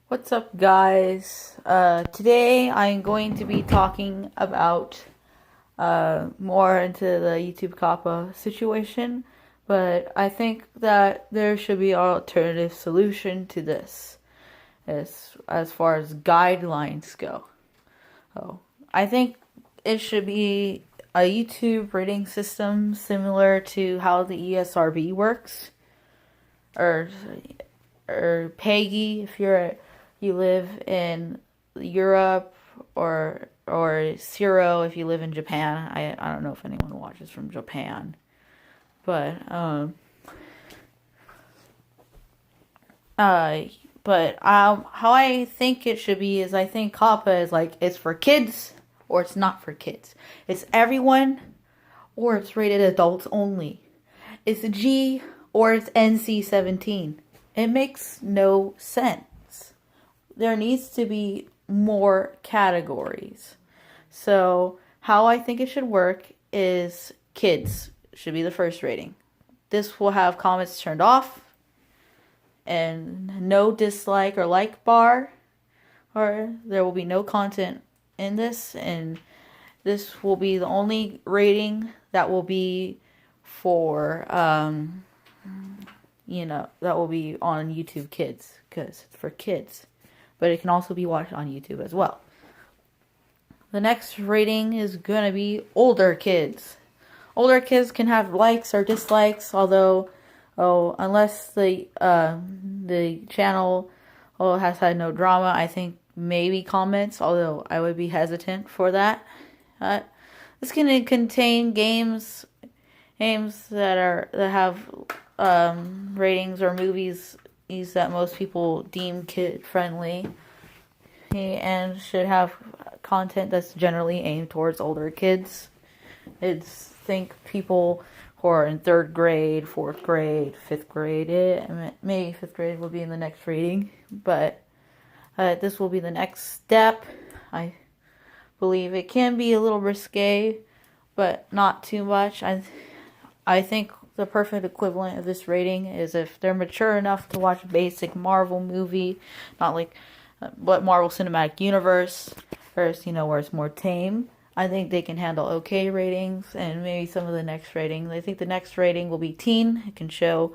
What's up, guys? Today I'm going to be talking about more into the YouTube coppa situation, but I think that there should be an alternative solution to this as far as guidelines go. So I think it should be a YouTube rating system similar to how the ESRB works, or PEGI if you live in Europe, or Zero if you live in Japan. I don't know if anyone watches from Japan, but how I think it should be is I think COPPA is like it's for kids or it's not for kids. It's everyone or it's rated adults only. It's a G or it's NC-17. It makes no sense. There needs to be more categories. So how I think it should work is kids should be the first rating. This will have comments turned off and no dislike or like bar, or there will be no content in this, and this will be the only rating that will be for that will be on YouTube Kids, because it's for kids, but it can also be watched on YouTube as well. The next rating is gonna be older kids. Older kids can have likes or dislikes, although unless the channel has had no drama, I think maybe comments, although I would be hesitant for that. This can contain games that have ratings, or movies that most people deem kid friendly, and should have content that's generally aimed towards older kids. Think people who are in 3rd grade, 4th grade, 5th grade. Maybe 5th grade will be in the next rating, but this will be the next step. I believe it can be a little risque, but not too much. I think the perfect equivalent of this rating is if they're mature enough to watch a basic Marvel movie, not like what Marvel Cinematic Universe, or where it's more tame. I think they can handle okay ratings, and maybe some of the next ratings. I think the next rating will be teen. It can show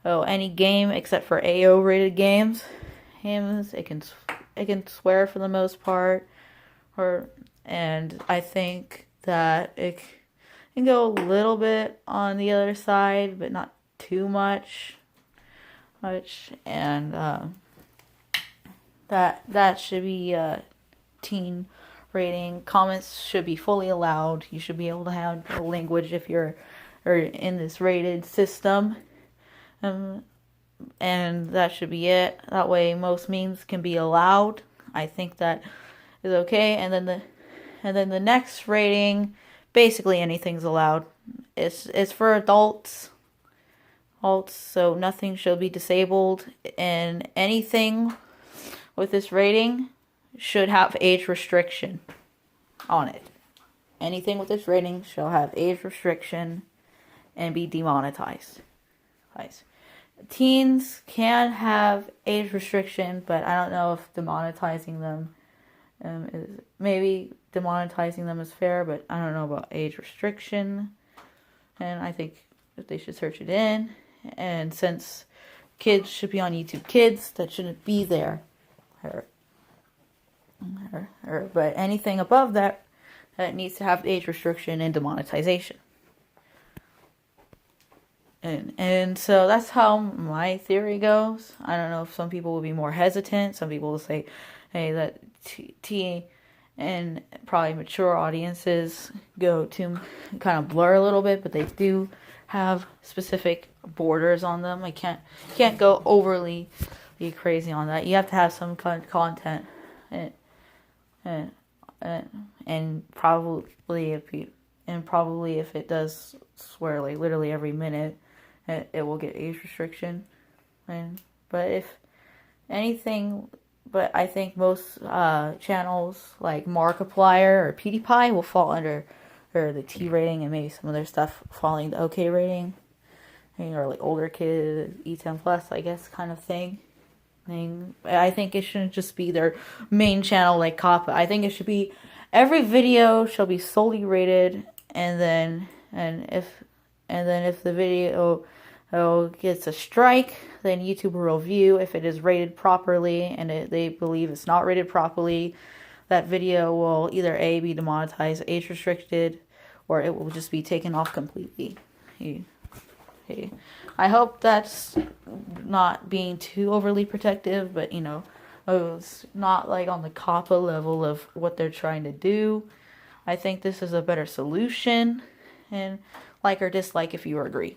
any game except for AO rated games. It can swear for the most part, and I think that it can go a little bit on the other side, but not too much. And that should be a teen rating. Comments should be fully allowed. You should be able to have language if you're in this rated system, and that should be it. That way, most memes can be allowed. I think that is okay. And then the next rating, basically anything's allowed. It's for adults. So nothing shall be disabled, and anything with this rating should have age restriction on it. Anything with this rating shall have age restriction and be demonetized. Teens can have age restriction, but I don't know if demonetizing them maybe demonetizing them is fair, but I don't know about age restriction. And I think that they should search it in. And since kids should be on YouTube Kids, that shouldn't be there. But anything above that needs to have age restriction and demonetization. And so that's how my theory goes. I don't know if some people will be more hesitant. Some people will say, hey, that teen and probably mature audiences go to kind of blur a little bit, but they do have specific borders on them. I can't go overly crazy on that. You have to have some kind of content, and probably if it does swear like literally every minute, it will get age restriction. But I think most channels like Markiplier or PewDiePie will fall under the T rating, and maybe some other stuff falling the OK rating, or like older kids, E10 plus, I guess, kind of thing. thing. I think it shouldn't just be their main channel like coppa. I think it should be every video shall be solely rated, and then if the video gets a strike, then YouTube will review if it is rated properly, and they believe it's not rated properly. That video will either A, be demonetized, age restricted, or it will just be taken off completely. I hope that's not being too overly protective, but it's not like on the coppa level of what they're trying to do. I think this is a better solution, and like or dislike if you agree.